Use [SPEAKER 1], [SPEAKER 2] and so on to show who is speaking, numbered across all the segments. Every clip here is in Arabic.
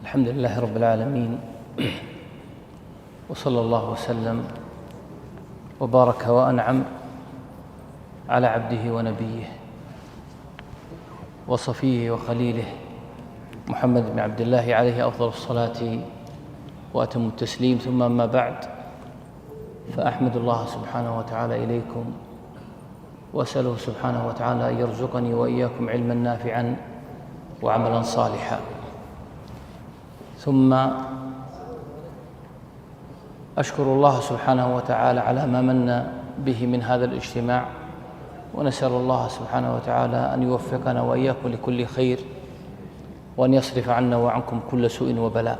[SPEAKER 1] الحمد لله رب العالمين، وصلى الله وسلم وبارك وأنعم على عبده ونبيه وصفيه وخليله محمد بن عبد الله عليه أفضل الصلاة وأتم التسليم. ثم أما بعد، فأحمد الله سبحانه وتعالى إليكم وأسأله سبحانه وتعالى أن يرزقني وإياكم علما نافعا وعملا صالحا. ثم أشكر الله سبحانه وتعالى على ما من به من هذا الاجتماع، ونسأل الله سبحانه وتعالى أن يوفقنا وإياكم لكل خير، وأن يصرف عنا وعنكم كل سوء وبلاء.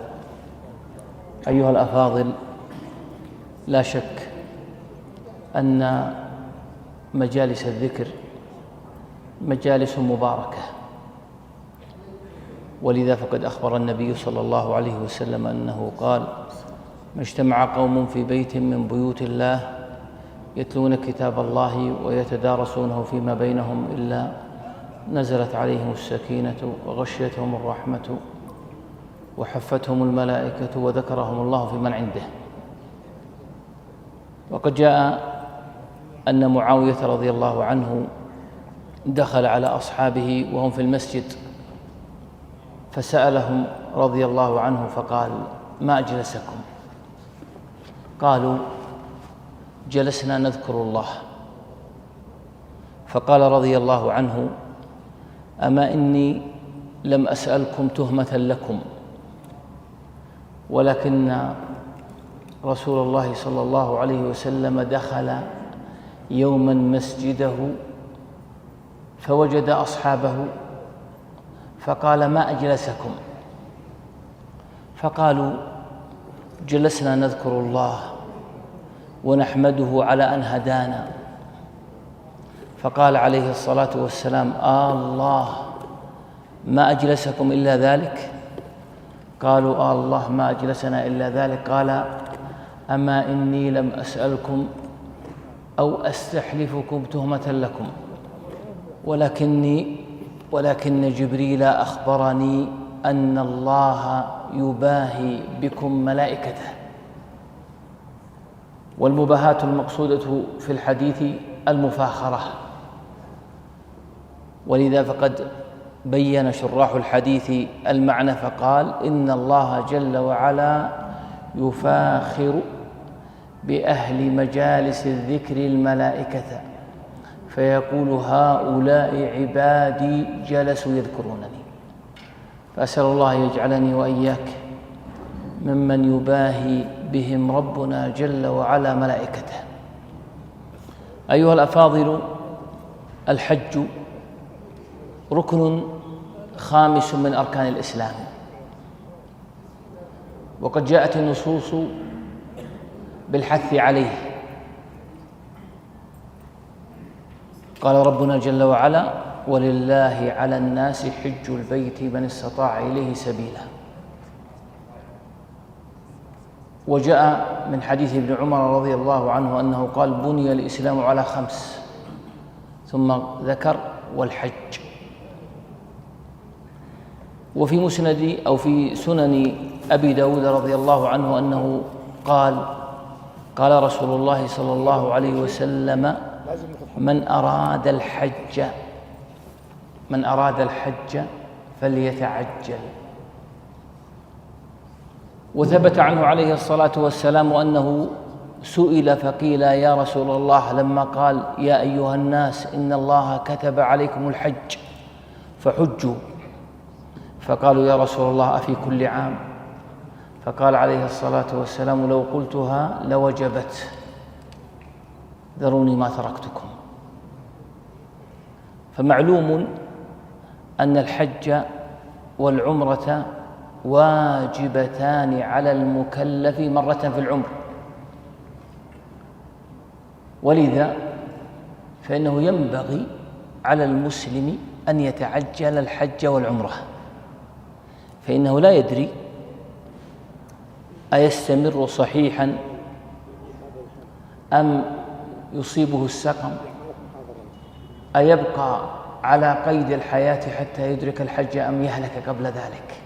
[SPEAKER 1] أيها الأفاضل، لا شك أن مجالس الذكر مجالس مباركة، ولذا فقد أخبر النبي صلى الله عليه وسلم أنه قال: ما اجتمع قوم في بيت من بيوت الله يتلون كتاب الله ويتدارسونه فيما بينهم إلا نزلت عليهم السكينة وغشيتهم الرحمة وحفتهم الملائكة وذكرهم الله في من عنده. وقد جاء أن معاوية رضي الله عنه دخل على أصحابه وهم في المسجد، فسألهم رضي الله عنه فقال: ما أجلسكم؟ قالوا: جلسنا نذكر الله. فقال رضي الله عنه: أما إني لم أسألكم تهمة لكم، ولكن رسول الله صلى الله عليه وسلم دخل يوما مسجده فوجد أصحابه فقال: ما أجلسكم؟ فقالوا: جلسنا نذكر الله ونحمده على أن هدانا. فقال عليه الصلاة والسلام: الله ما أجلسكم إلا ذلك؟ قالوا: الله ما أجلسنا إلا ذلك. قال: أما إني لم أسألكم أو أستحلفكم تهمة لكم، ولكن جبريل أخبرني أن الله يباهي بكم ملائكته. والمباهاة المقصودة في الحديث المفاخرة، ولذا فقد بين شراح الحديث المعنى فقال: إن الله جل وعلا يفاخر بأهل مجالس الذكر الملائكة، فيقول: هؤلاء عبادي جلسوا يذكرونني. فأسأل الله يجعلني وإياك ممن يباهي بهم ربنا جل وعلا ملائكته. أيها الأفاضل، الحج ركن خامس من أركان الإسلام، وقد جاءت النصوص بالحث عليه. قال ربنا جل وعلا: ولله على الناس حج البيت من استطاع إليه سبيلا. وجاء من حديث ابن عمر رضي الله عنه أنه قال: بني الإسلام على 5، ثم ذكر: والحج. وفي مسند أو في سنن أبي داود رضي الله عنه أنه قال رسول الله صلى الله عليه وسلم: من أراد الحج فليتعجل. وثبت عنه عليه الصلاة والسلام أنه سئل فقيل: يا رسول الله، لما قال: يا أيها الناس إن الله كتب عليكم الحج فحجوا، فقالوا: يا رسول الله أفي كل عام؟ فقال عليه الصلاة والسلام: لو قلتها لوجبت، ذروني ما تركتكم. فمعلوم أن الحج والعمرة واجبتان على المكلف مرة في العمر، ولذا فإنه ينبغي على المسلم أن يتعجل الحج والعمرة، فإنه لا يدري أيستمر صحيحا أم يصيبه السقم، أيبقى على قيد الحياة حتى يدرك الحج أم يهلك قبل ذلك.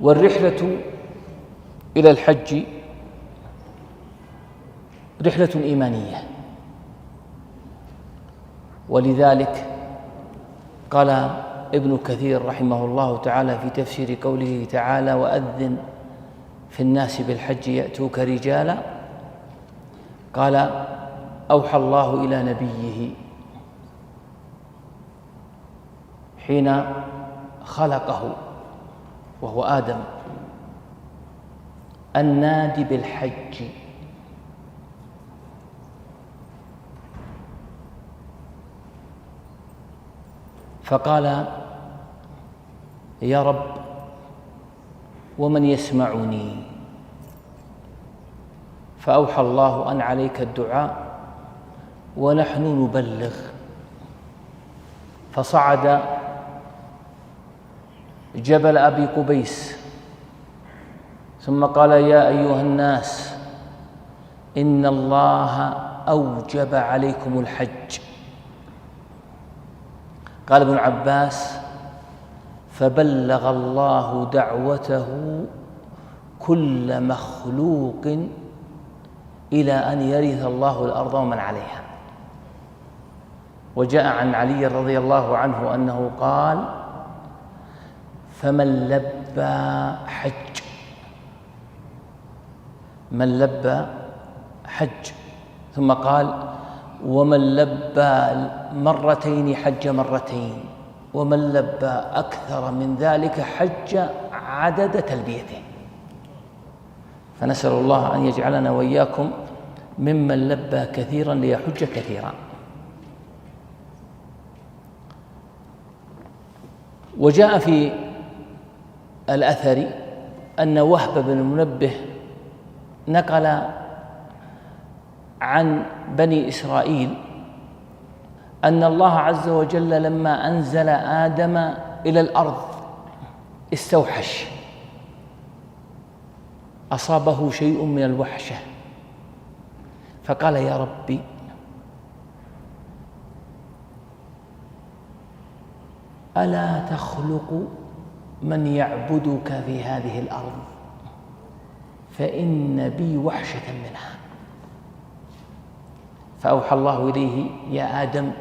[SPEAKER 1] والرحلة إلى الحج رحلة إيمانية، ولذلك قال ابن كثير رحمه الله تعالى في تفسير قوله تعالى: وأذن في الناس بالحج يأتوك رجالا، قال: أوحى الله إلى نبيه حين خلقه وهو آدم النادي بالحج، فقال: يا رب ومن يسمعني؟ فأوحى الله أن عليك الدعاء ونحن نبلغ، فصعد جبل أبي قبيس ثم قال: يا أيها الناس إن الله أوجب عليكم الحج. قال ابن عباس: فبلغ الله دعوته كل مخلوق إلى أن يرث الله الأرض ومن عليها. وجاء عن علي رضي الله عنه أنه قال: فمن لبى حج، من لبى حج، ثم قال: ومن لبى مرتين حج مرتين، ومن لبى أكثر من ذلك حج عدد تلبيته. فنسأل الله أن يجعلنا وإياكم ممن لبى كثيرا ليحج كثيرا. وجاء في الأثر أن وهب بن منبه نقل عن بني إسرائيل أن الله عز وجل لما أنزل آدم إلى الأرض استوحش، أصابه شيء من الوحشة، فقال: يا ربي ألا تخلق من يعبدك في هذه الأرض فإن بي وحشة منها. فأوحى الله إليه: يا آدم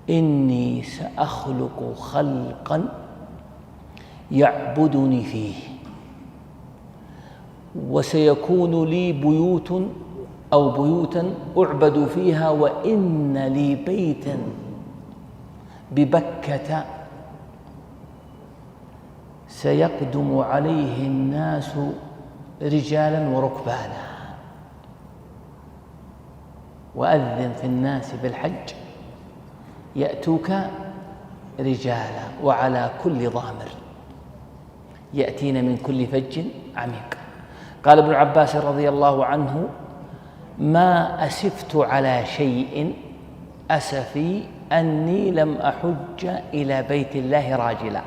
[SPEAKER 1] إني سأخلق خلقا يعبدني فيه، وسيكون لي بيوت أو بيوتا أعبد فيها، وإن لي بيتا ببكة سيقدم عليه الناس رجالا وركبانا، وأذن في الناس بالحج يأتوك رجالا وعلى كل ضامر يأتين من كل فج عميق. قال ابن عباس رضي الله عنه: ما أسفت على شيء أسفي أني لم أحج إلى بيت الله راجلا.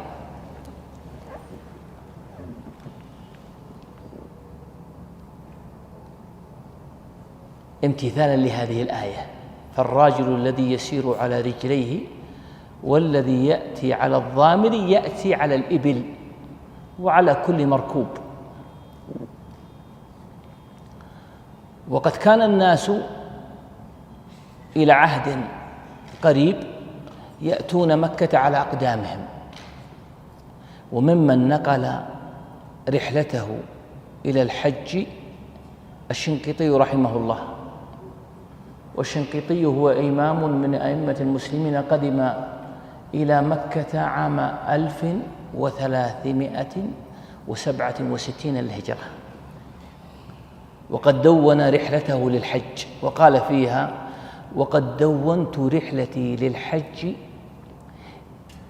[SPEAKER 1] امتثالا لهذه الآية، فالراجل الذي يسير على رجليه والذي يأتي على الضامر يأتي على الإبل وعلى كل مركوب. وقد كان الناس إلى عهد قريب يأتون مكة على أقدامهم، وممن نقل رحلته إلى الحج الشنقيطي رحمه الله. والشنقيطي هو إمام من أئمة المسلمين، قدم إلى مكة عام 1367 للهجرة، وقد دون رحلته للحج وقال فيها: وقد دونت رحلتي للحج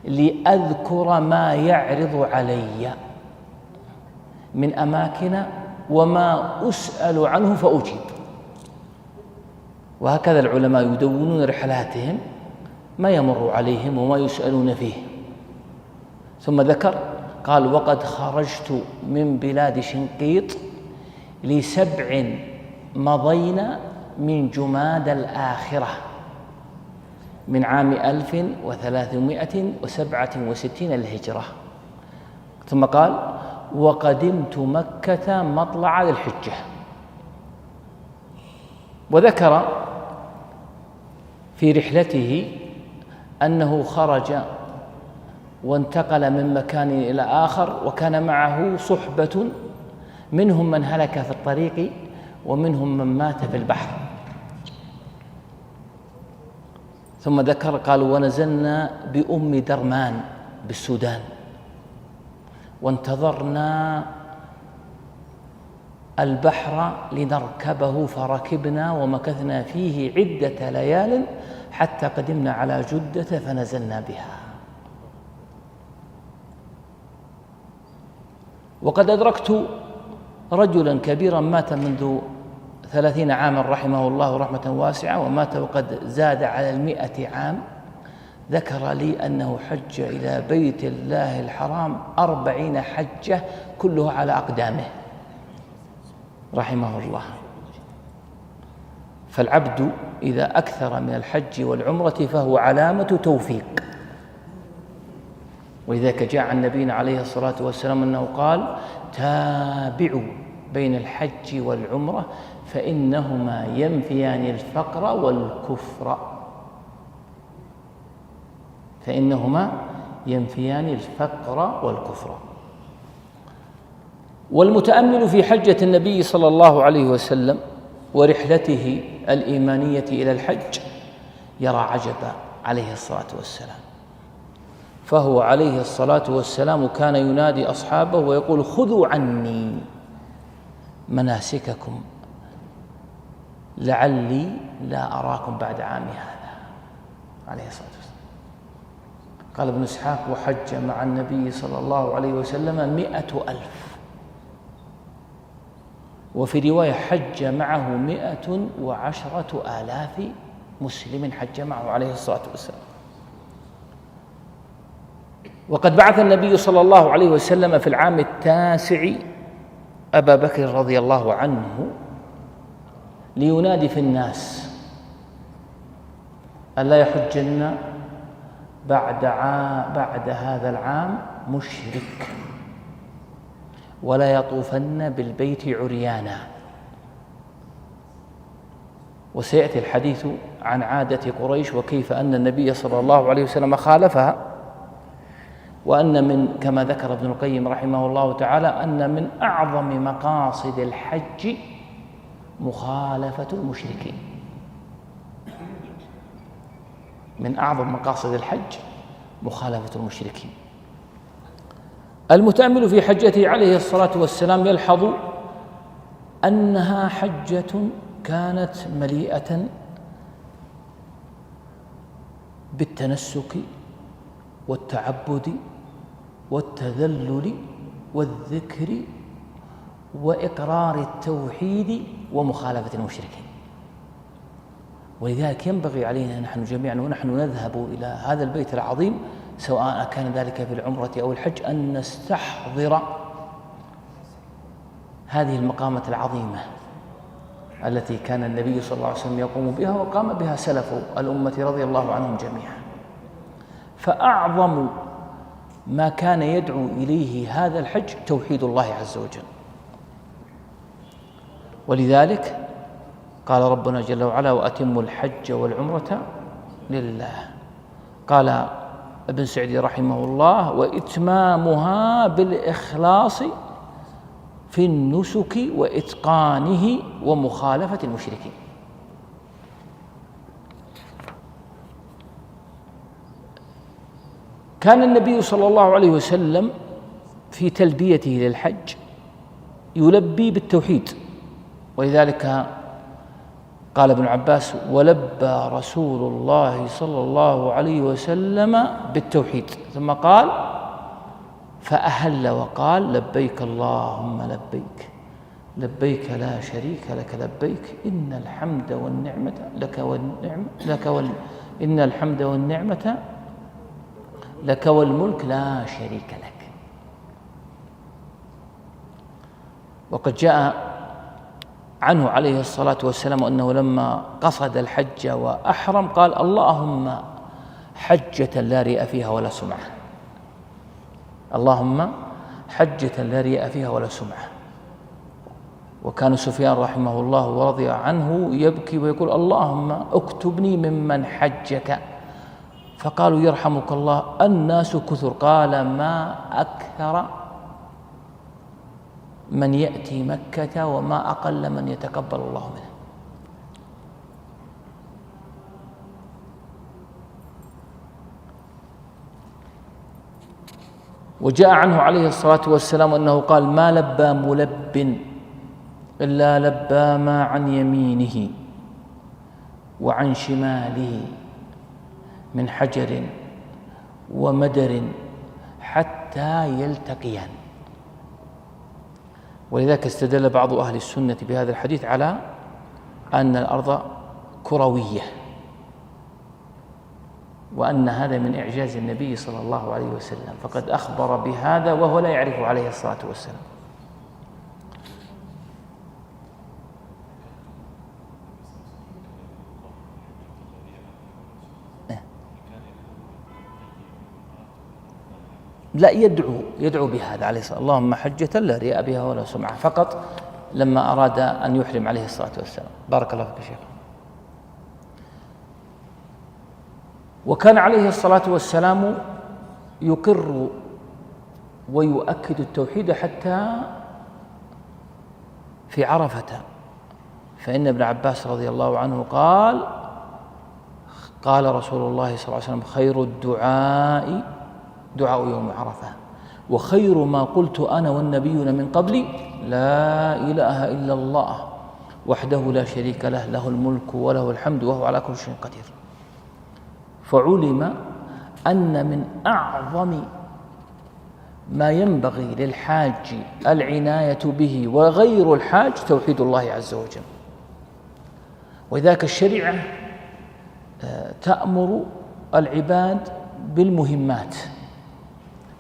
[SPEAKER 1] لأذكر ما يعرض علي من أماكن وما أسأل عنه فأجيب. وهكذا العلماء يدونون رحلاتهم ما يمر عليهم وما يسألون فيه. ثم ذكر قال: وقد خرجت من بلاد شنقيط ل7 مضينا من جماد الآخرة من عام 1367 للهجرة. ثم قال: وقدمت مكة مطلع ذي الحجة. وذكر في رحلته أنه خرج وانتقل من مكان إلى آخر، وكان معه صحبة منهم من هلك في الطريق ومنهم من مات في البحر. ثم ذكر قالوا: ونزلنا بأم درمان بالسودان، وانتظرنا البحر لنركبه، فركبنا ومكثنا فيه عدة ليال حتى قدمنا على جدة فنزلنا بها. وقد أدركت رجلا كبيرا مات منذ 30 عاما رحمه الله رحمة واسعة، ومات وقد زاد على 100 عام. ذكر لي أنه حج إلى بيت الله الحرام 40 حجة كلها على أقدامه رحمه الله. فالعبد إذا أكثر من الحج والعمرة فهو علامة توفيق. ولذلك جاء عن نبينا عليه الصلاة والسلام أنه قال: تابعوا بين الحج والعمرة فإنهما ينفيان الفقر والكفر. فإنهما ينفيان الفقر والكفر. والمتأمل في حجة النبي صلى الله عليه وسلم ورحلته الإيمانية إلى الحج يرى عجبا عليه الصلاة والسلام. فهو عليه الصلاة والسلام كان ينادي أصحابه ويقول: خذوا عني مناسككم لعلي لا أراكم بعد عامي هذا عليه الصلاة والسلام. قال ابن إسحاق: وحج مع النبي صلى الله عليه وسلم 100,000. وفي رواية حج معه 110,000 مسلم حج معه عليه الصلاة والسلام. وقد بعث النبي صلى الله عليه وسلم في العام 9 أبا بكر رضي الله عنه لينادي في الناس: ألا يحجن بعد هذا العام مشرك، ولا يطوفن بالبيت عريانا. وسيأتي الحديث عن عادة قريش وكيف أن النبي صلى الله عليه وسلم خالفها، وأن من كما ذكر ابن القيم رحمه الله تعالى أن من أعظم مقاصد الحج مخالفة المشركين. من أعظم مقاصد الحج مخالفة المشركين. المتأمل في حجته عليه الصلاة والسلام يلحظ أنها حجة كانت مليئة بالتنسك والتعبد والتذلل والذكر وإقرار التوحيد ومخالفة المشركين. ولذلك ينبغي علينا نحن جميعا ونحن نذهب إلى هذا البيت العظيم سواء كان ذلك في العمرة أو الحج أن نستحضر هذه المقامة العظيمة التي كان النبي صلى الله عليه وسلم يقوم بها وقام بها سلف الأمة رضي الله عنهم جميعا. فأعظم ما كان يدعو إليه هذا الحج توحيد الله عز وجل. ولذلك قال ربنا جل وعلا: وأتموا الحج والعمرة لله. قال ابن سعدي رحمه الله: وإتمامها بالإخلاص في النسك وإتقانه ومخالفة المشركين. كان النبي صلى الله عليه وسلم في تلبيته للحج يلبي بالتوحيد. ولذلك قال ابن عباس: ولبى رسول الله صلى الله عليه وسلم بالتوحيد. ثم قال: فأهل وقال: لبيك اللهم لبيك لبيك لا شريك لك لبيك إن الحمد والنعمة إن الحمد والنعمة لك والملك لا شريك لك. وقد جاء عنه عليه الصلاة والسلام أنه لما قصد الحج وأحرم قال: اللهم حجة لا رياء فيها ولا سمعة. اللهم حجة لا رياء فيها ولا سمعة. وكان سفيان رحمه الله ورضي عنه يبكي ويقول: اللهم اكتبني ممن حجك. فقالوا: يرحمك الله، الناس كثر. قال: ما أكثر من يأتي مكة وما أقل من يتقبل الله منه. وجاء عنه عليه الصلاة والسلام أنه قال: ما لبى ملب إلا لبى ما عن يمينه وعن شماله من حجر ومدر حتى يلتقيان. ولذلك استدل بعض أهل السنة بهذا الحديث على أن الأرض كروية، وأن هذا من إعجاز النبي صلى الله عليه وسلم، فقد أخبر بهذا وهو لا يعرف عليه الصلاة والسلام. لا، يدعو بهذا عليه الصلاة والسلام: اللهم حجة لا رياء بها ولا سمعة، فقط لما أراد أن يحرم عليه الصلاة والسلام. بارك الله فيك يا شيخ. وكان عليه الصلاة والسلام يقر ويؤكد التوحيد حتى في عرفة، فإن ابن عباس رضي الله عنه قال رسول الله صلى الله عليه وسلم: خير الدعاء دعاء يوم عرفة، وخير ما قلت أنا والنبيون من قبلي لا إله إلا الله وحده لا شريك له، له الملك وله الحمد وهو على كل شيء قدير. فعلم أن من أعظم ما ينبغي للحاج العناية به وغير الحاج توحيد الله عز وجل. وذاك الشريعة تأمر العباد بالمهمات.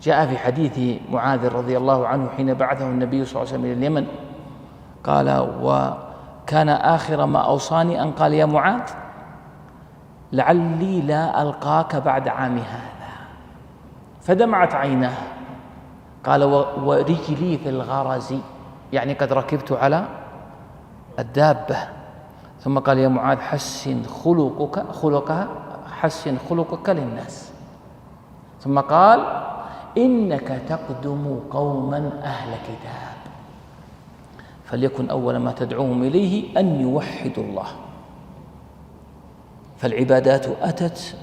[SPEAKER 1] جاء في حديث معاذ رضي الله عنه حين بعثه النبي صلى الله عليه وسلم إلى اليمن، قال: وكان آخر ما أوصاني أن قال: يا معاذ لعلي لا ألقاك بعد عام هذا. فدمعت عيناه. قال: ورجلي في الغرز، يعني قد ركبت على الدابة. ثم قال: يا معاذ حسن خلقك للناس. ثم قال: إنك تقدم قوما أهل كتاب، فليكن أول ما تدعوهم إليه أن يوحدوا الله. فالعبادات أتت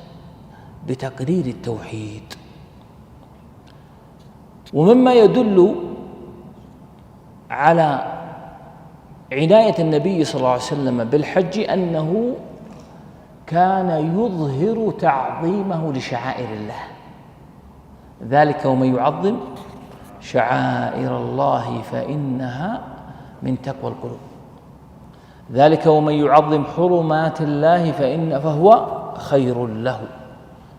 [SPEAKER 1] بتقرير التوحيد. ومما يدل على عناية النبي صلى الله عليه وسلم بالحج أنه كان يظهر تعظيمه لشعائر الله. ذلك ومن يعظم شعائر الله فإنها من تقوى القلوب. ذلك ومن يعظم حرمات الله فهو خير له.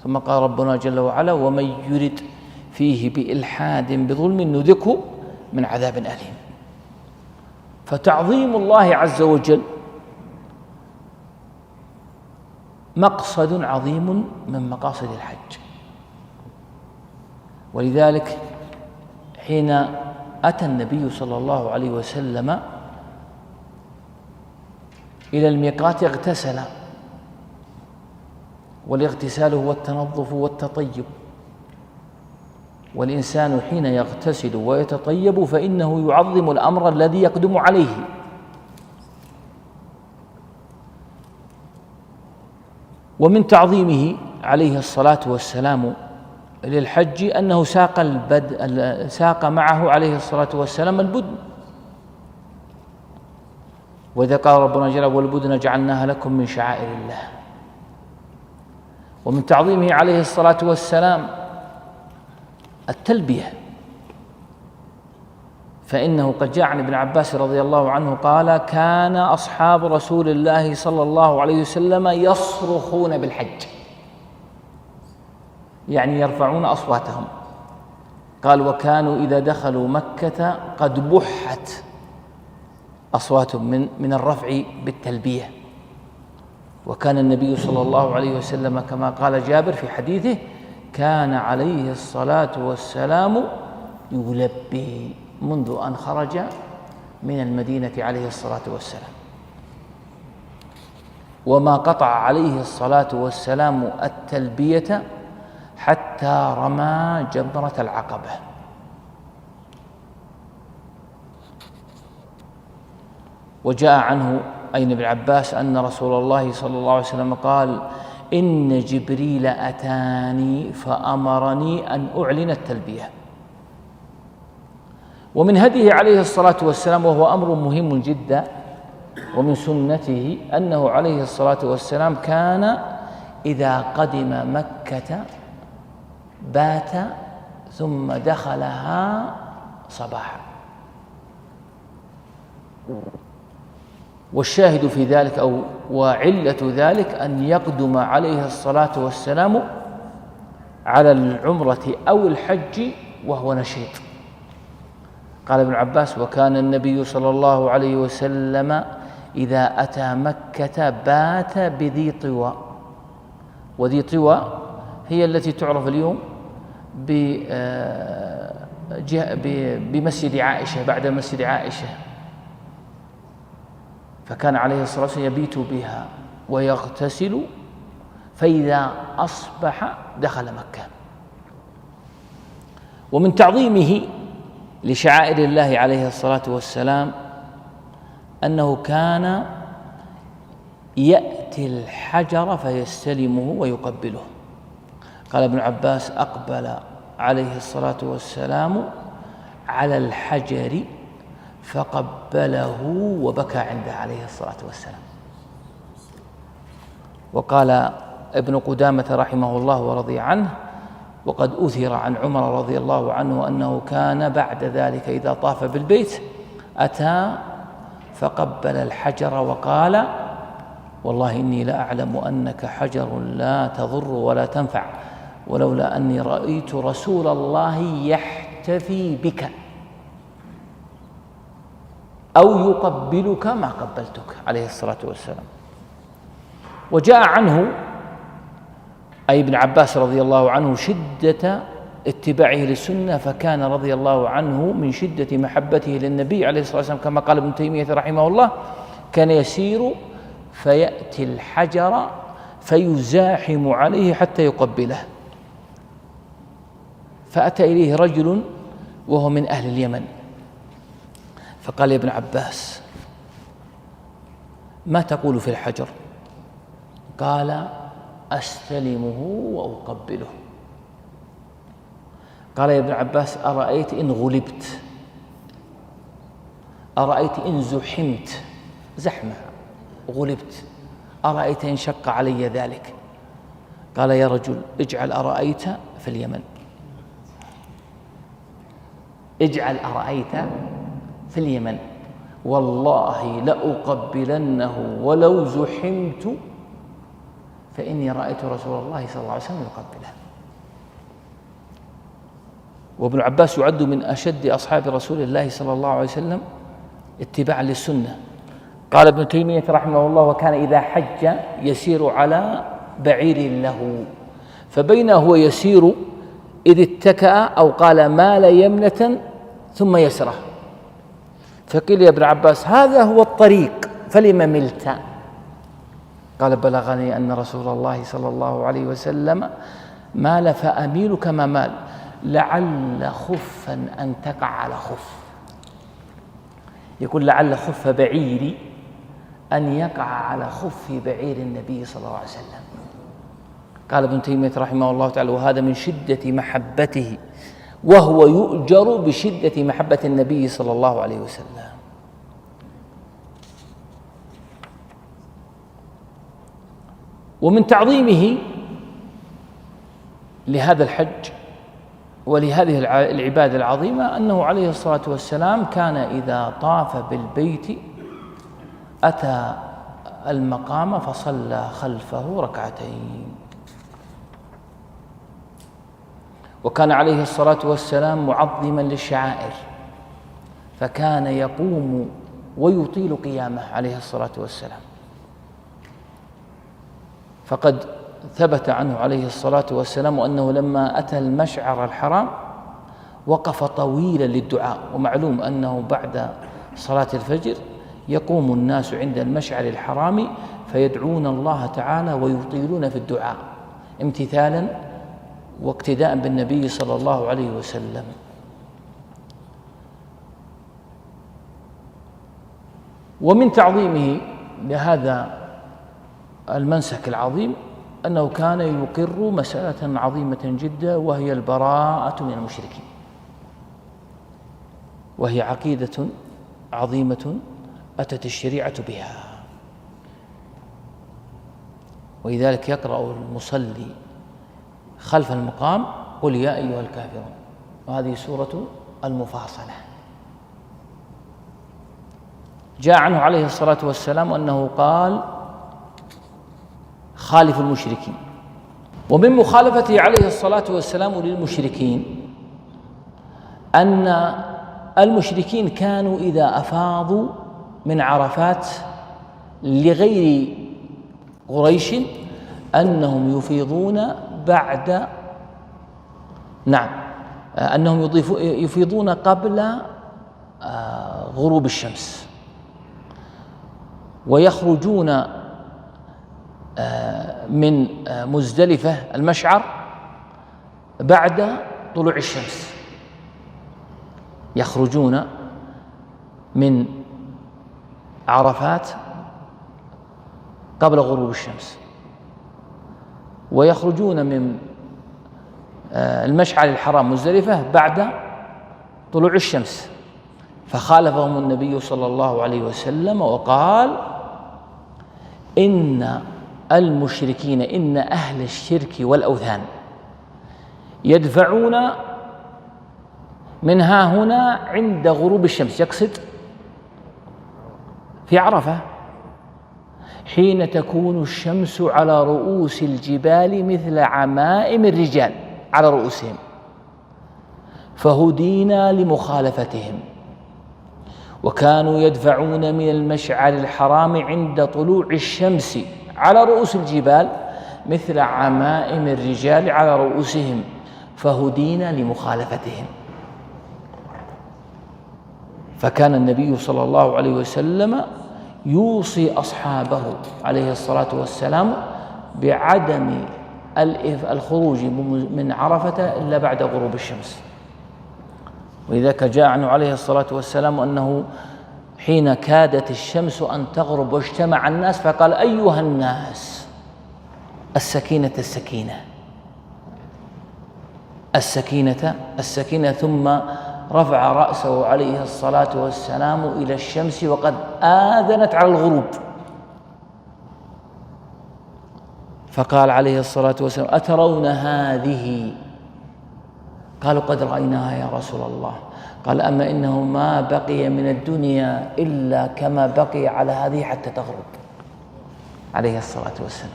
[SPEAKER 1] ثم قال ربنا جل وعلا: ومن يرد فيه بإلحاد بظلم نذقه من عذاب أليم. فتعظيم الله عز وجل مقصد عظيم من مقاصد الحج. ولذلك حين أتى النبي صلى الله عليه وسلم إلى الميقات اغتسل، والاغتسال هو التنظف والتطيب. والإنسان حين يغتسل ويتطيب فإنه يعظم الأمر الذي يقدم عليه. ومن تعظيمه عليه الصلاة والسلام للحج أنه ساق معه عليه الصلاة والسلام البدن. وإذا قال ربنا جل: والبدن جعلناها لكم من شعائر الله. ومن تعظيمه عليه الصلاة والسلام التلبية، فإنه قد جاء عن ابن عباس رضي الله عنه قال: كان أصحاب رسول الله صلى الله عليه وسلم يصرخون بالحج، يعني يرفعون أصواتهم. قال: وكانوا إذا دخلوا مكة قد بحت أصواتهم من الرفع بالتلبية. وكان النبي صلى الله عليه وسلم كما قال جابر في حديثه: كان عليه الصلاة والسلام يلبي منذ أن خرج من المدينة عليه الصلاة والسلام، وما قطع عليه الصلاة والسلام التلبية حتى رمى جمرة العقبة. وجاء عنه أي ابن عباس أن رسول الله صلى الله عليه وسلم قال: إن جبريل أتاني فأمرني أن أعلن التلبية. ومن هديه عليه الصلاة والسلام، وهو أمر مهم جدا، ومن سنته أنه عليه الصلاة والسلام كان إذا قدم مكة بات ثم دخلها صباحا. والشاهد في ذلك وعلة ذلك أن يقدم عليه الصلاة والسلام على العمرة أو الحج وهو نشيط. قال ابن عباس: وكان النبي صلى الله عليه وسلم إذا أتى مكة بات بذي طوى. وذي طوى هي التي تعرف اليوم بمسجد عائشة، بعد مسجد عائشة، فكان عليه الصلاة والسلام يبيت بها ويغتسل، فإذا أصبح دخل مكة. ومن تعظيمه لشعائر الله عليه الصلاة والسلام أنه كان يأتي الحجر فيستلمه ويقبله. قال ابن عباس: أقبل عليه الصلاة والسلام على الحجر فقبله وبكى عنده عليه الصلاة والسلام. وقال ابن قدامة رحمه الله ورضي عنه: وقد أثر عن عمر رضي الله عنه أنه كان بعد ذلك إذا طاف بالبيت أتى فقبل الحجر وقال: والله إني لأعلم أنك حجر لا تضر ولا تنفع، ولولا أني رأيت رسول الله يحتفي بك أو يقبلك ما قبلتك عليه الصلاة والسلام. وجاء عنه أي ابن عباس رضي الله عنه شدة اتباعه للسنة، فكان رضي الله عنه من شدة محبته للنبي عليه الصلاة والسلام كما قال ابن تيمية رحمه الله: كان يسير فيأتي الحجر فيزاحم عليه حتى يقبله. فأتى إليه رجل وهو من أهل اليمن فقال: يا ابن عباس، ما تقول في الحجر؟ قال: أستلمه وأقبله. قال: يا ابن عباس، أرأيت إن غلبت، أرأيت إن زحمت، زحمة غلبت، أرأيت إن شق علي ذلك؟ قال: يا رجل، اجعل أرأيت في اليمن، اجعل أرأيت في اليمن، والله لأقبلنه ولو زحمت، فإني رأيت رسول الله صلى الله عليه وسلم يقبله. وابن عباس يعد من أشد أصحاب رسول الله صلى الله عليه وسلم اتباعا للسنة. قال ابن تيمية رحمه الله: وكان إذا حج يسير على بعير له، فبينه هو يسير إذ اتكأ أو قال مال يمنة ثم يسره، فقيل يا ابن عباس: هذا هو الطريق فلم ملت؟ قال: بلغني أن رسول الله صلى الله عليه وسلم مال فأميل كما مال، لعل خفا أن تقع على خف. يقول: لعل خف بعيري أن يقع على خف بعير النبي صلى الله عليه وسلم. قال ابن تيمية رحمه الله تعالى: وهذا من شدة محبته، وهو يؤجر بشدة محبة النبي صلى الله عليه وسلم. ومن تعظيمه لهذا الحج ولهذه العبادة العظيمة أنه عليه الصلاة والسلام كان إذا طاف بالبيت أتى المقام فصلى خلفه ركعتين. وكان عليه الصلاة والسلام معظما للشعائر، فكان يقوم ويطيل قيامه عليه الصلاة والسلام. فقد ثبت عنه عليه الصلاة والسلام أنه لما أتى المشعر الحرام وقف طويلا للدعاء. ومعلوم أنه بعد صلاة الفجر يقوم الناس عند المشعر الحرام فيدعون الله تعالى ويطيلون في الدعاء امتثالا واقتداء بالنبي صلى الله عليه وسلم. ومن تعظيمه لهذا المنسك العظيم أنه كان يقر مسألة عظيمة جدا، وهي البراءة من المشركين، وهي عقيدة عظيمة أتت الشريعة بها. ولذلك يقرأ المصلي خلف المقام قل يا أيها الكافرون، وهذه سورة المفاصلة. جاء عنه عليه الصلاة والسلام أنه قال خالف المشركين. ومن مخالفته عليه الصلاة والسلام للمشركين أن المشركين كانوا إذا أفاضوا من عرفات لغير قريش أنهم يفيضون بعد أنهم يفيضون قبل غروب الشمس، ويخرجون من مزدلفة المشعر بعد طلوع الشمس، يخرجون من عرفات قبل غروب الشمس، ويخرجون من المشعر الحرام مزدلفة بعد طلوع الشمس. فخالفهم النبي صلى الله عليه وسلم وقال إن المشركين، إن أهل الشرك والأوثان يدفعون من ها هنا عند غروب الشمس، يقصد في عرفة، حين تكون الشمس على رؤوس الجبال مثل عمائم الرجال على رؤوسهم، فهدينا لمخالفتهم. وكانوا يدفعون من المشعر الحرام عند طلوع الشمس على رؤوس الجبال مثل عمائم الرجال على رؤوسهم، فهدينا لمخالفتهم. فكان النبي صلى الله عليه وسلم يوصي أصحابه عليه الصلاة والسلام بعدم الخروج من عرفة إلا بعد غروب الشمس. ولذلك جاء عنه عليه الصلاة والسلام أنه حين كادت الشمس أن تغرب واجتمع الناس فقال أيها الناس السكينة السكينة السكينة السكينة، ثم رفع رأسه عليه الصلاة والسلام إلى الشمس وقد آذنت على الغروب، فقال عليه الصلاة والسلام أترون هذه؟ قالوا قد رأيناها يا رسول الله. قال أما إنه ما بقي من الدنيا إلا كما بقي على هذه حتى تغرب، عليه الصلاة والسلام.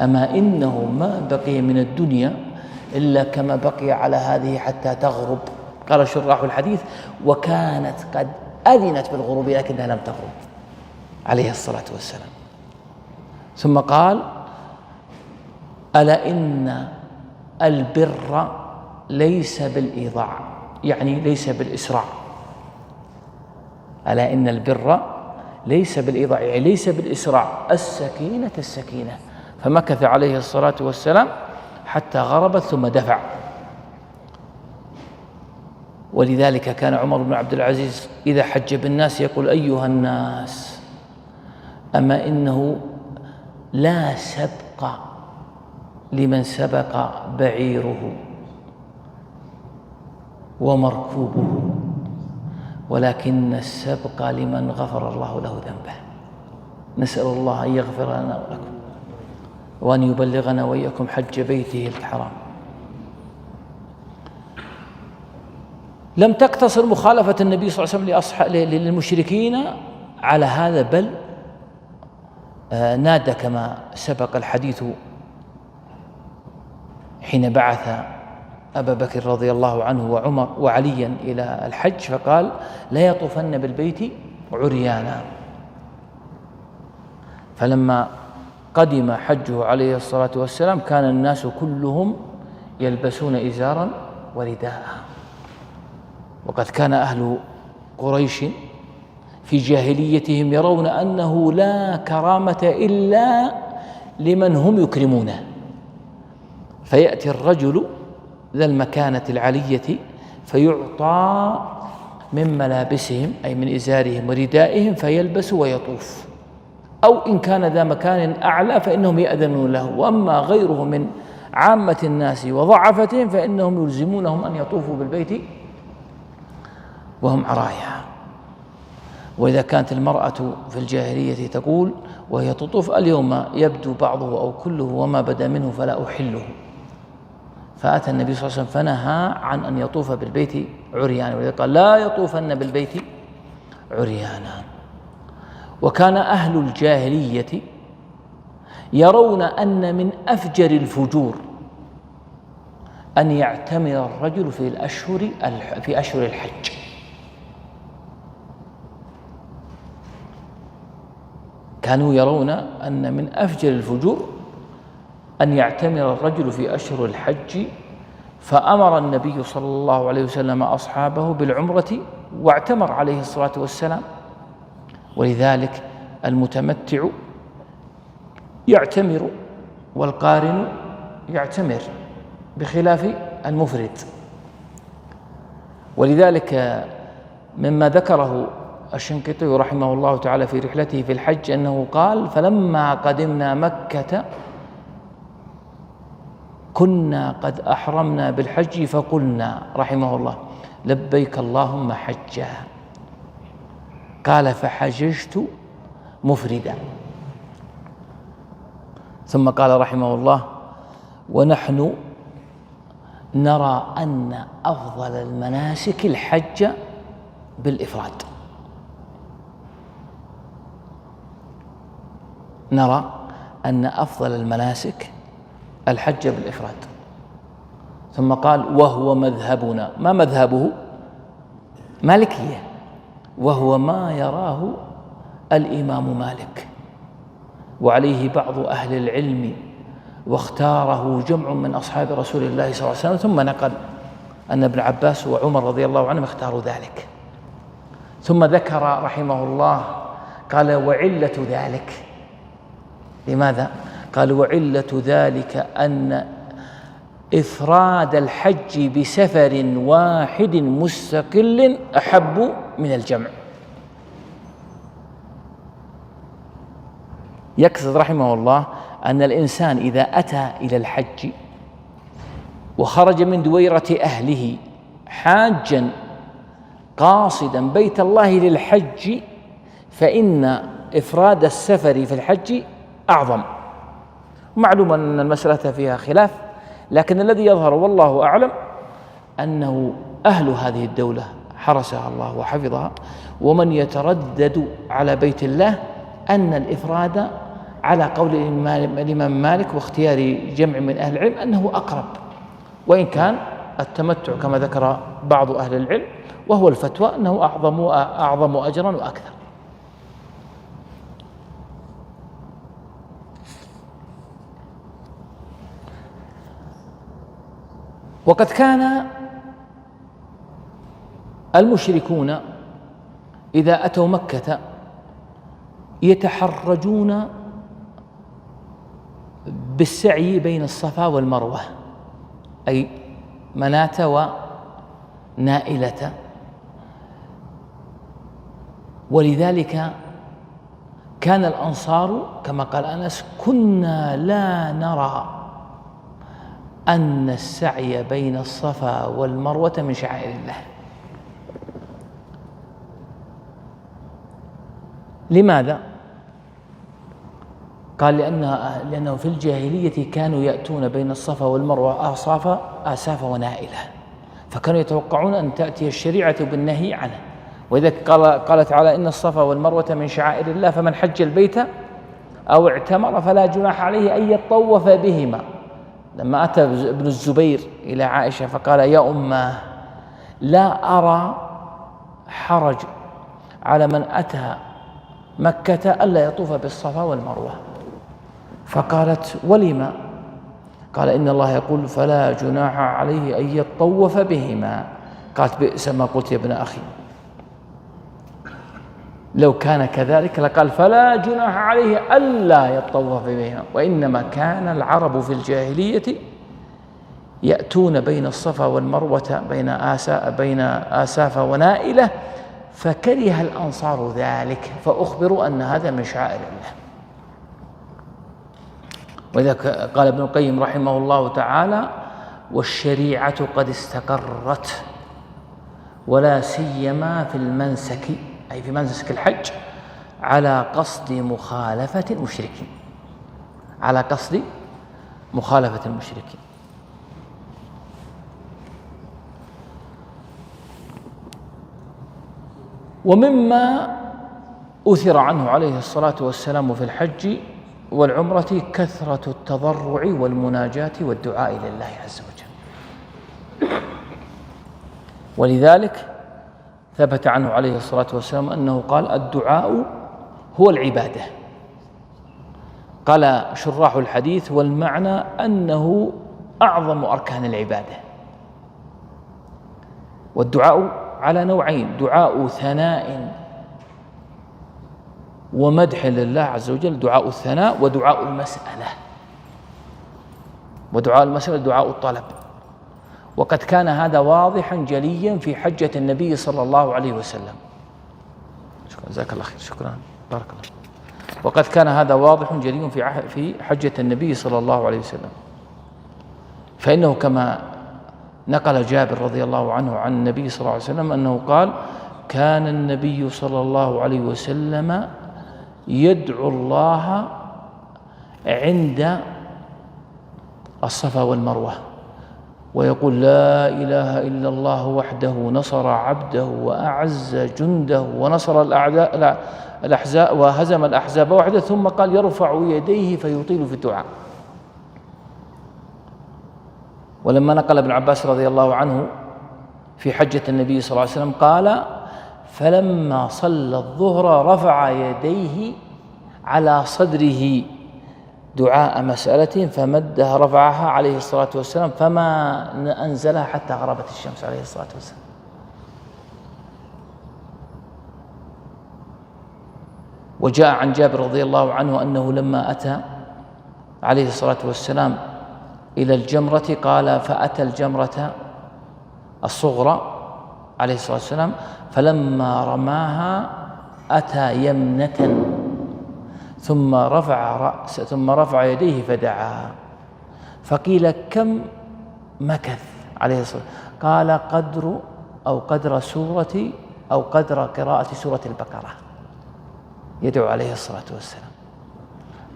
[SPEAKER 1] أما إنه ما بقي من الدنيا إلا كما بقي على هذه حتى تغرب. قال شراح الحديث وكانت قد أذنت بالغروب لكنها لم تغرب، عليه الصلاة والسلام. ثم قال ألا إن البر ليس بالإيضاع، يعني ليس بالإسراع. ألا إن البر ليس بالإيضاع، يعني ليس بالإسراع، السكينة السكينة. فمكث عليه الصلاة والسلام حتى غربت ثم دفع. ولذلك كان عمر بن عبد العزيز إذا حج بالناس يقول أيها الناس أما إنه لا سبق لمن سبق بعيره ومركوبه، ولكن السبق لمن غفر الله له ذنبه. نسأل الله أن يغفر لنا ولكم وأن يبلغنا وإياكم حج بيته الحرام. لم تقتصر مخالفة النبي صلى الله عليه وسلم للمشركين على هذا، بل نادى كما سبق الحديث حين بعث أبا بكر رضي الله عنه وعمر وعليا إلى الحج فقال لا يطوفن بالبيت عريانا. فلما قدم حجه عليه الصلاة والسلام كان الناس كلهم يلبسون إزارا ورداءها. وقد كان أهل قريش في جاهليتهم يرون أنه لا كرامة إلا لمن هم يكرمونه، فيأتي الرجل ذا المكانة العلية فيعطى من ملابسهم أي من إزارهم وردائهم فيلبس ويطوف، أو إن كان ذا مكان أعلى فإنهم يأذنون له، وأما غيره من عامة الناس وضعفتهم فإنهم يلزمونهم أن يطوفوا بالبيت وهم عرايا. وإذا كانت المرأة في الجاهلية تقول وهي تطوف اليوم يبدو بعضه أو كله وما بدا منه فلا أحله، فأتى النبي صلى الله عليه وسلم فنهى عن أن يطوف بالبيت عريانا، ولذلك قال لا يطوفن بالبيت عريانا. وكان أهل الجاهلية يرون أن من أفجر الفجور أن يعتمر الرجل في أشهر الحج. كانوا يرون أن من أفجر الفجور أن يعتمر الرجل في أشهر الحج، فأمر النبي صلى الله عليه وسلم أصحابه بالعمرة واعتمر عليه الصلاة والسلام. ولذلك المتمتع يعتمر والقارن يعتمر بخلاف المفرد. ولذلك مما ذكره الشنقيطي رحمه الله تعالى في رحلته في الحج أنه قال فلما قدمنا مكة كنا قد أحرمنا بالحج فقلنا رحمه الله لبيك اللهم حجا، قال فحججت مفردا. ثم قال رحمه الله ونحن نرى أن أفضل المناسك الحج بالإفراد. نرى أن أفضل المناسك الحج بالإفراد. ثم قال وهو مذهبنا. ما مذهبه؟ مالكية، وهو ما يراه الإمام مالك وعليه بعض أهل العلم، واختاره جمع من أصحاب رسول الله صلى الله عليه وسلم. ثم نقل أن ابن عباس وعمر رضي الله عنهم اختاروا ذلك. ثم ذكر رحمه الله قال وعلة ذلك، لماذا؟ قال وعلة ذلك أن إفراد الحج بسفر واحد مستقل أحب من الجمع. يقصد رحمه الله أن الإنسان إذا أتى إلى الحج وخرج من دويرة أهله حاجا قاصدا بيت الله للحج فإن إفراد السفر في الحج أعظم. معلوم أن المسألة فيها خلاف، لكن الذي يظهر والله أعلم أنه أهل هذه الدولة حرسها الله وحفظها، ومن يتردد على بيت الله أن الإفراد على قول الإمام مالك واختيار جمع من أهل العلم أنه أقرب، وإن كان التمتع كما ذكر بعض أهل العلم وهو الفتوى أنه أعظم أجرا وأكثر. وقد كان المشركون إذا أتوا مكة يتحرجون بالسعي بين الصفا والمروة، أي مناة ونائلة. ولذلك كان الأنصار كما قال أنس كنا لا نرى أن السعي بين الصفا والمروة من شعائر الله. لماذا؟ قال لأنه في الجاهلية كانوا يأتون بين الصفا والمروة آسافا ونائلة، فكانوا يتوقعون أن تأتي الشريعة بالنهي عنه. وإذا قال تعالى إن الصفا والمروة من شعائر الله فمن حج البيت أو اعتمر فلا جناح عليه أن يطوف بهما. لما أتى ابن الزبير إلى عائشة فقال يا أماه لا أرى حرج على من أتى مكة ألا يطوف بالصفا والمروة. فقالت ولما؟ قال إن الله يقول فلا جناح عليه أن يطوف بهما. قالت بئس ما قلت يا ابن أخي، لو كان كذلك لقال فلا جناح عليه ألا يطوف بهما. وإنما كان العرب في الجاهلية يأتون بين الصفا والمروة بين آساف ونائلة، فكره الأنصار ذلك فأخبروا أن هذا من شعائر الله. وإذا قال ابن القيم رحمه الله تعالى: والشريعة قد استقرت ولا سيما في المنسك، أي في منسك الحج، على قصد مخالفة المشركين، على قصد مخالفة المشركين. ومما أثر عنه عليه الصلاة والسلام في الحج والعمرة كثرة التضرع والمناجاة والدعاء لله عز وجل. ولذلك ثبت عنه عليه الصلاة والسلام أنه قال: الدعاء هو العبادة. قال شراح الحديث: والمعنى أنه أعظم أركان العبادة. والدعاء على نوعين: دعاء ثناء ومدح لله عز وجل، دعاء الثناء، ودعاء المسألة. ودعاء المسألة دعاء الطلب. وقد كان هذا واضحا جليا في حجة النبي صلى الله عليه وسلم. شكرا، جزاك الله خير، شكرا، بارك الله. وقد كان هذا واضح جلي في حجة النبي صلى الله عليه وسلم، فإنه كما نقل جابر رضي الله عنه عن النبي صلى الله عليه وسلم أنه قال: كان النبي صلى الله عليه وسلم يدعو الله عند الصفا والمروة ويقول: لا إله إلا الله وحده نصر عبده وأعز جنده ونصر الأحزاب وهزم الأحزاب وحده. ثم قال: يرفع يديه فيطيل في الدعاء. ولما نقل ابن عباس رضي الله عنه في حجة النبي صلى الله عليه وسلم قال: فلما صلى الظهر رفع يديه على صدره دعاء مسألة فمدها رفعها عليه الصلاة والسلام فما أنزلها حتى غربت الشمس عليه الصلاة والسلام. وجاء عن جابر رضي الله عنه أنه لما أتى عليه الصلاة والسلام إلى الجمرة قال: فأتى الجمرة الصغرى عليه الصلاة والسلام فلما رماها أتى يمنة ثم رفع يديه فدعا. فقيل: كم مكث عليه الصلاة والسلام؟ قال: قدر سورة أو قدر قراءة سورة البقرة يدعو عليه الصلاة والسلام.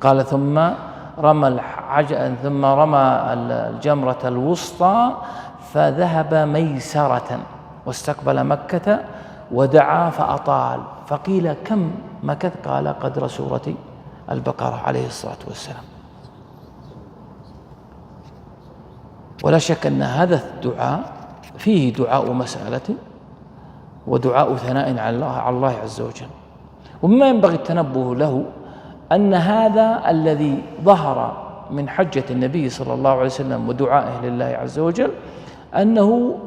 [SPEAKER 1] قال: ثم رمى الجمرة الوسطى فذهب ميسرة واستقبل مكة ودعا فأطال. فقيل: كم مكث؟ قال: قدر سورة البقرة عليه الصلاة والسلام. ولا شك أن هذا الدعاء فيه دعاء مسألة ودعاء ثناء على الله عز وجل. ومما ينبغي التنبه له أن هذا الذي ظهر من حجة النبي صلى الله عليه وسلم ودعائه لله عز وجل أنه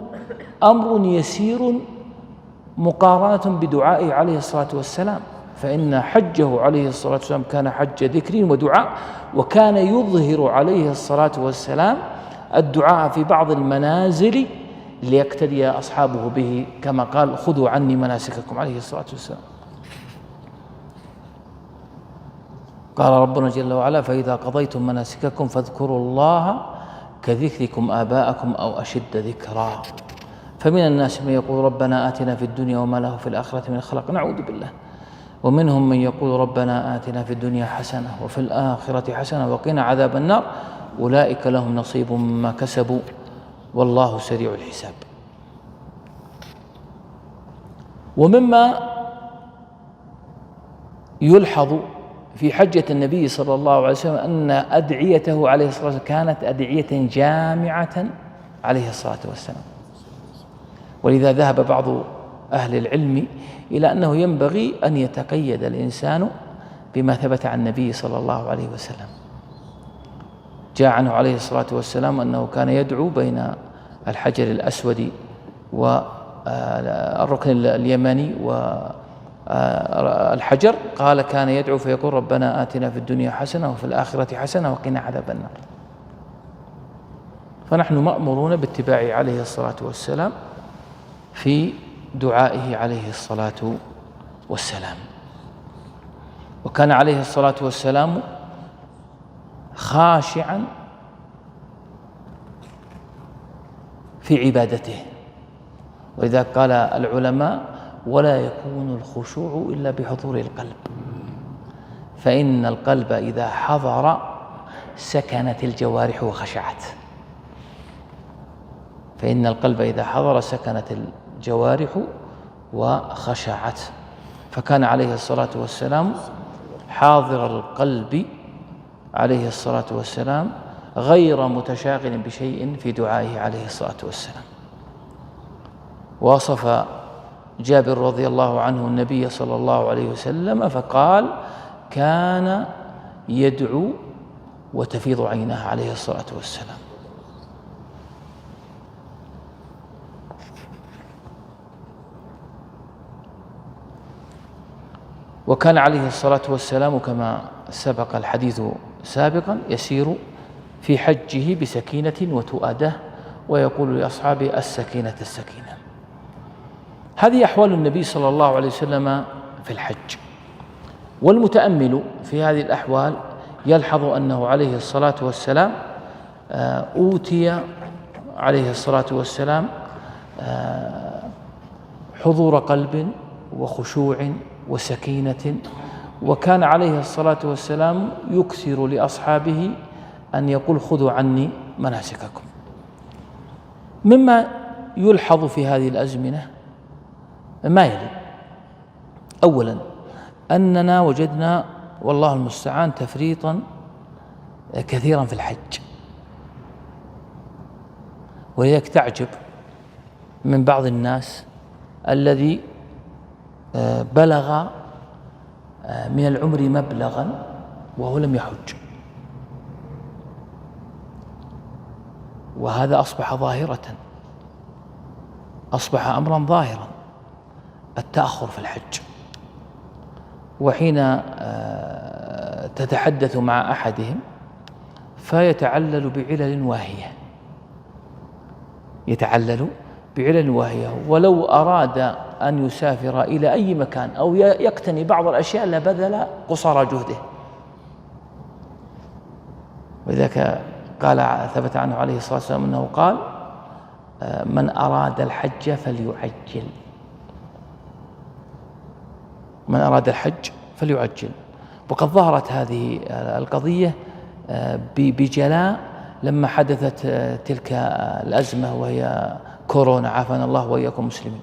[SPEAKER 1] أمر يسير مقارنة بدعائه عليه الصلاة والسلام. فإن حجه عليه الصلاة والسلام كان حج ذكر ودعاء، وكان يظهر عليه الصلاة والسلام الدعاء في بعض المنازل ليقتدي أصحابه به، كما قال: خذوا عني مناسككم عليه الصلاة والسلام. قال ربنا جل وعلا: فإذا قضيتم مناسككم فاذكروا الله كذكركم آباءكم أو أشد ذكرا. فمن الناس من يقول: ربنا آتنا في الدنيا وما له في الآخرة من خلاق، نعوذ بالله. ومنهم من يقول: ربنا آتنا في الدنيا حسنة وفي الآخرة حسنة وقنا عذاب النار، أولئك لهم نصيب مما كسبوا والله سريع الحساب. ومما يلحظ في حجة النبي صلى الله عليه وسلم أن أدعيته عليه الصلاة والسلام كانت أدعية جامعة عليه الصلاة والسلام. ولذا ذهب بعض أهل العلم إلى أنه ينبغي أن يتقيد الإنسان بما ثبت عن النبي صلى الله عليه وسلم. جاء عنه عليه الصلاة والسلام أنه كان يدعو بين الحجر الأسود والركن اليماني والحجر، قال كان يدعو فيقول ربنا آتنا في الدنيا حسنة وفي الآخرة حسنة وقنا عذاب النار. فنحن مأمورون باتباعه عليه الصلاة والسلام في دعائه عليه الصلاة والسلام. وكان عليه الصلاة والسلام خاشعا في عبادته، ولذا قال العلماء ولا يكون الخشوع إلا بحضور القلب، فإن القلب إذا حضر سكنت الجوارح وخشعت، فإن القلب إذا حضر سكنت الجوارح وخشعت. فكان عليه الصلاة والسلام حاضر القلب عليه الصلاة والسلام غير متشاغل بشيء في دعائه عليه الصلاة والسلام. وصف جابر رضي الله عنه النبي صلى الله عليه وسلم فقال كان يدعو وتفيض عيناه عليه الصلاة والسلام. وكان عليه الصلاة والسلام كما سبق الحديث سابقا يسير في حجه بسكينة وتؤاده، ويقول لأصحابه السكينة السكينة. هذه أحوال النبي صلى الله عليه وسلم في الحج. والمتأمل في هذه الأحوال يلحظ أنه عليه الصلاة والسلام أوتي عليه الصلاة والسلام حضور قلب وخشوع وسكينة. وكان عليه الصلاة والسلام يكثر لأصحابه أن يقول خذوا عني مناسككم. مما يلحظ في هذه الأزمنة ما يلي: أولا أننا وجدنا والله المستعان تفريطا كثيرا في الحج، ولذلك تعجب من بعض الناس الذي بلغ من العمر مبلغا وهو لم يحج، وهذا أصبح ظاهرة، أصبح أمرا ظاهرا التأخر في الحج. وحين تتحدث مع أحدهم فيتعلل بعلل واهية، يتعلل بعلل واهية، ولو أراد أن يسافر إلى أي مكان أو يقتني بعض الأشياء لبذل قصارى جهده. ولذلك قال ثبت عنه عليه الصلاة والسلام أنه قال من أراد الحج فليعجل، من أراد الحج فليعجل. وقد ظهرت هذه القضية بجلاء لما حدثت تلك الأزمة وهي كورونا، عافانا الله وإياكم مسلمين،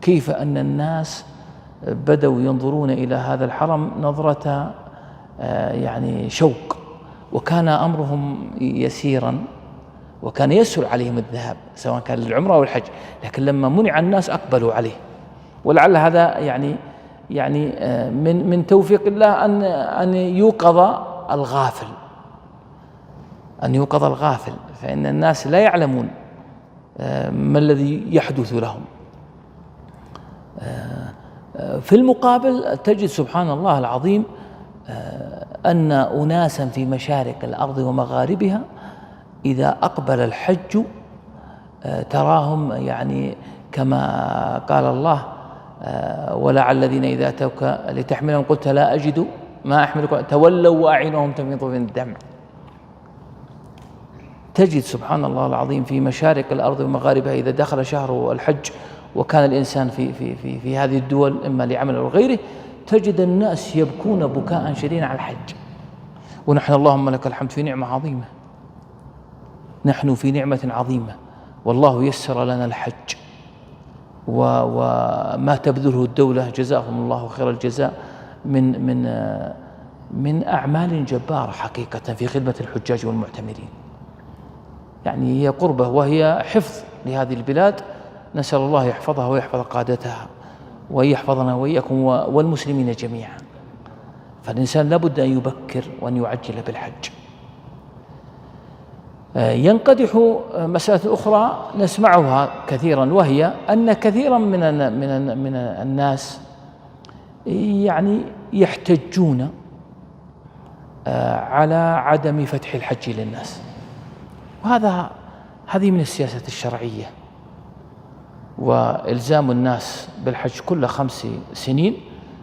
[SPEAKER 1] كيف أن الناس بدأوا ينظرون إلى هذا الحرم نظرة يعني شوق، وكان أمرهم يسيرا وكان يسهل عليهم الذهاب سواء كان للعمرة أو الحج، لكن لما منع الناس أقبلوا عليه. ولعل هذا يعني من توفيق الله أن يوقظ الغافل، أن يوقظ الغافل، فإن الناس لا يعلمون ما الذي يحدث لهم. في المقابل تجد سبحان الله العظيم أن أناسا في مشارق الأرض ومغاربها إذا أقبل الحج تراهم يعني كما قال الله ولعل الذين إذا أتوك لتحملهم قلت لا أجد ما أحملكم تولوا وأعينهم تفيض من الدمع. تجد سبحان الله العظيم في مشارق الأرض ومغاربها إذا دخل شهر الحج وكان الإنسان في هذه الدول إما لعمل أو غيره، تجد الناس يبكون بكاء شديدا على الحج. ونحن اللهم لك الحمد في نعمة عظيمة، نحن في نعمة عظيمة، والله يسر لنا الحج، وما تبذله الدولة جزاهم الله خير الجزاء من أعمال جبارة حقيقة في خدمة الحجاج والمعتمرين. يعني هي قربة وهي حفظ لهذه البلاد، نسأل الله يحفظها ويحفظ قادتها ويحفظنا وإياكم والمسلمين جميعا. فالإنسان لابد أن يبكر وأن يعجل بالحج. ينقدح مسألة أخرى نسمعها كثيرا، وهي أن كثيرا من الناس يعني يحتجون على عدم فتح الحج للناس، هذه من السياسة الشرعية، وإلزام الناس بالحج كل 5 سنين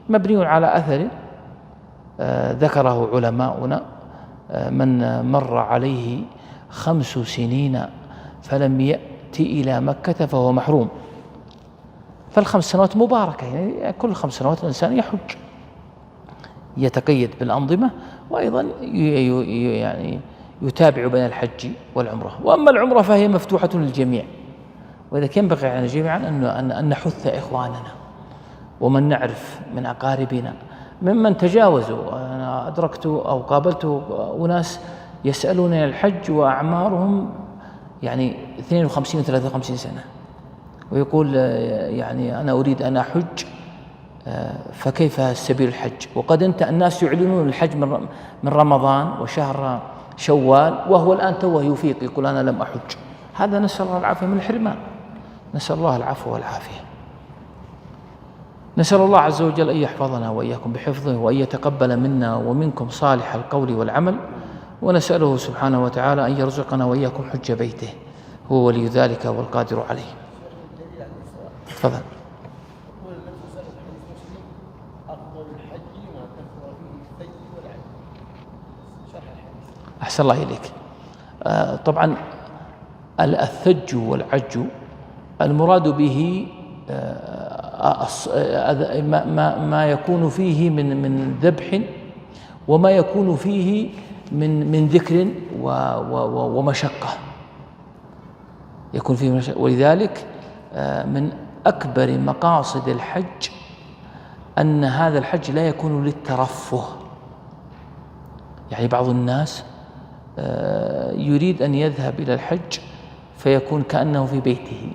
[SPEAKER 1] مبني على أثر ذكره علماؤنا: من مر عليه 5 سنين فلم يأتي إلى مكة فهو محروم. فال5 سنوات مباركة، يعني كل 5 سنوات الإنسان يحج، يتقيد بالأنظمة، وأيضا يعني يتابع بين الحج والعمرة. وأما العمرة فهي مفتوحة للجميع، وإذا ينبغي على جميعا أن نحث إخواننا ومن نعرف من أقاربنا ممن تجاوزوا. أنا أدركت أو قابلت أناس يسألون عن الحج وأعمارهم يعني 52 و53 سنة، ويقول يعني أنا أريد أن أحج، فكيف سبيل الحج؟ وقد انتهى الناس يعلنون الحج من رمضان وشهر شوال، وهو الآن توه يفيق يقول أنا لم أحج. هذا نسأل الله العافية من الحرمان، نسأل الله العفو والعافية. نسأل الله عز وجل أن يحفظنا وإياكم بحفظه، وأن يتقبل منا ومنكم صالح القول والعمل، ونسأله سبحانه وتعالى أن يرزقنا وإياكم حج بيته، هو ولي ذلك والقادر عليه. تفضل. أحسن الله إليك. طبعا الثج والعج المراد به ما يكون فيه من ذبح، وما يكون فيه من ذكر ومشقة، يكون فيه مشقة. ولذلك من أكبر مقاصد الحج أن هذا الحج لا يكون للترفه. يعني بعض الناس يريد أن يذهب إلى الحج فيكون كأنه في بيته،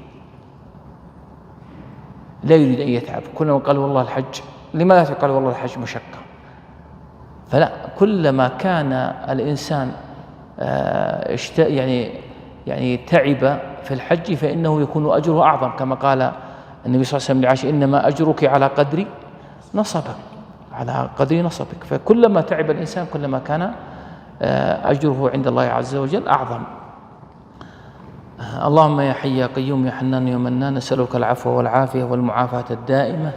[SPEAKER 1] لا يريد أن يتعب. كلما قال والله الحج، لماذا قال والله الحج مشقة؟ فلا، كلما كان الإنسان يعني تعب في الحج فإنه يكون أجره أعظم، كما قال النبي صلى الله عليه وسلم لعائشة: إنما أجرك على قدر نصبك، على قدر نصبك. فكلما تعب الإنسان كلما كان أجره عند الله عز وجل أعظم. اللهم يا حي يا قيوم يا حنان يا منان، نسألك العفو والعافية والمعافاة الدائمة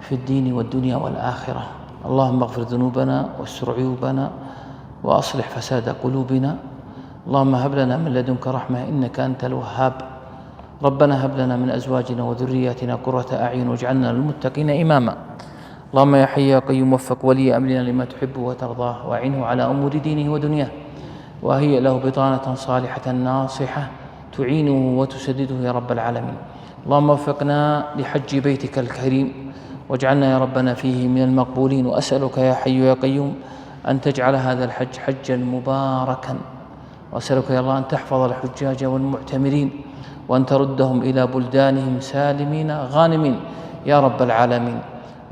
[SPEAKER 1] في الدين والدنيا والآخرة. اللهم اغفر ذنوبنا واستر عيوبنا وأصلح فساد قلوبنا. اللهم هب لنا من لدنك رحمة إنك أنت الوهاب. ربنا هب لنا من أزواجنا وذرياتنا قرة أعين واجعلنا للمتقين إماما. اللهم يا حي يا قيوم وفق ولي أمرنا لما تحب وترضاه، وأعنه على أمور دينه ودنياه، وهيئ له بطانة صالحة ناصحة تعينه وتسدده يا رب العالمين. اللهم وفقنا لحج بيتك الكريم، واجعلنا يا ربنا فيه من المقبولين. وأسألك يا حي يا قيوم أن تجعل هذا الحج حجا مباركا، وأسألك يا الله أن تحفظ الحجاج والمعتمرين، وأن تردهم إلى بلدانهم سالمين غانمين يا رب العالمين.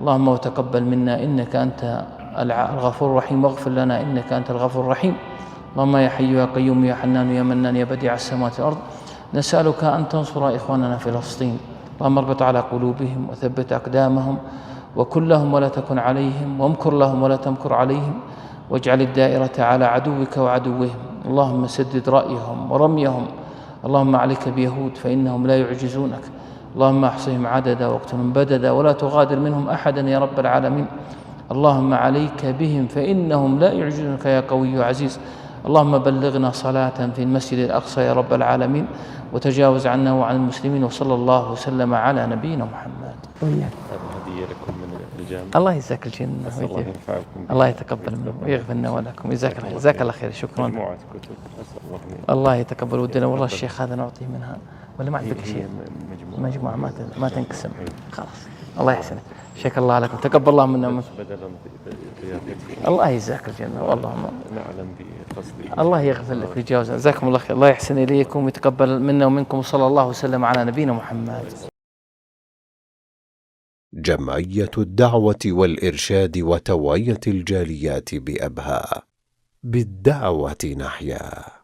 [SPEAKER 1] اللهم وتقبل منا إنك أنت الغفور الرحيم، واغفر لنا إنك أنت الغفور الرحيم. اللهم يا حي يا قيوم يا حنان يا منان يا بديع السماوات والأرض، نسألك أن تنصر إخواننا في فلسطين. اللهم اربط على قلوبهم وثبت أقدامهم، وكن لهم ولا تكن عليهم، وامكر لهم ولا تمكر عليهم، واجعل الدائرة على عدوك وعدوهم. اللهم سدد رأيهم ورميهم. اللهم عليك بيهود فإنهم لا يعجزونك. اللهم احصهم عددا واقتلهم بددا، ولا تغادر منهم أحدا يا رب العالمين. اللهم عليك بهم فإنهم لا يعجزونك يا قوي يا عزيز. اللهم بلغنا صلاة في المسجد الأقصى يا رب العالمين، وتجاوز عنا وعن المسلمين. وصلى الله وسلم على نبينا محمد.
[SPEAKER 2] هذه هدية لكم من الجامعة.
[SPEAKER 1] الله يجزاك الجنة،
[SPEAKER 2] الله ينفعكم،
[SPEAKER 1] الله يتقبل منه ويغفر لنا ولكم. جزاك الله، جزاك الله خير، شكرا.
[SPEAKER 2] مجموعة كتب
[SPEAKER 1] الله يتقبل ودنا. والله الشيخ هذا نعطيه منها ولا ما عندك شيء؟ مجموعة ما تنقسم. خلاص، الله يحسنك، شكر الله لكم، تقبل الله منا. الله يجزاك الجنة، والله
[SPEAKER 2] نعلم بقصدي.
[SPEAKER 1] الله يغفر لك ويجاوز. جزاكم الله خير، الله يحسن إليكم ويتقبل منا ومنكم. صلى الله وسلم على نبينا محمد.
[SPEAKER 3] جمعية الدعوة والإرشاد وتوعية الجاليات بأبها، بالدعوة نحيا.